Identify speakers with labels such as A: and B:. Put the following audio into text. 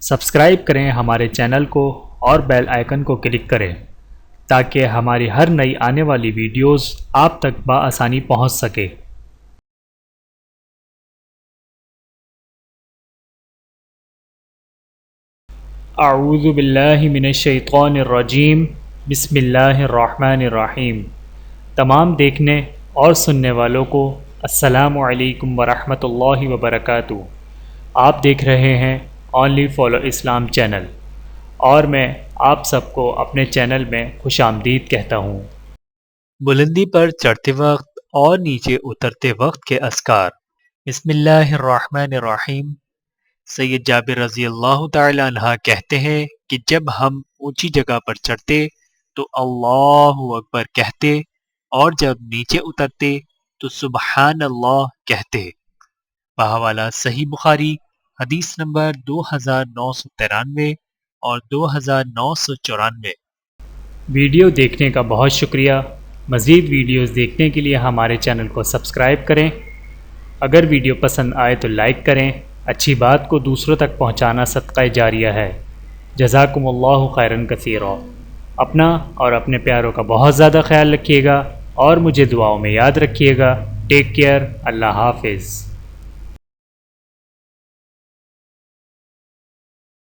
A: Subscribe کریں ہمارے channel کو اور بیل آئیکن کو کلک کریں تاکہ ہماری ہر نئی آنے والی ویڈیوز آپ تک بآسانی پہنچ سکے۔ اعوذ باللہ من الشیطان الرجیم، بسم اللہ الرحمن الرحیم۔ تمام دیکھنے اور سننے والوں کو السلام علیکم ورحمۃ اللہ وبرکاتہ۔ آپ دیکھ رہے ہیں اونلی فالو اسلام چینل، اور میں آپ سب کو اپنے چینل میں خوش آمدید کہتا ہوں۔ بلندی پر چڑھتے وقت اور نیچے اترتے وقت کے اذکار۔ بسم اللہ الرحمن الرحیم۔ سید جابر رضی اللہ تعالی عنہ کہتے ہیں کہ جب ہم اونچی جگہ پر چڑھتے تو اللہ اکبر کہتے، اور جب نیچے اترتے تو سبحان اللہ کہتے۔ بحوالہ صحیح بخاری، حدیث نمبر 2993 اور 2994۔ ویڈیو دیکھنے کا بہت شکریہ۔ مزید ویڈیوز دیکھنے کے لیے ہمارے چینل کو سبسکرائب کریں۔ اگر ویڈیو پسند آئے تو لائک کریں۔ اچھی بات کو دوسروں تک پہنچانا صدقہ جاریہ ہے۔ جزاکم اللہ خیرا کثیرا۔ اپنا اور اپنے پیاروں کا بہت زیادہ خیال رکھیے گا اور مجھے دعاؤں میں یاد رکھیے گا۔ Take care. اللہ حافظ۔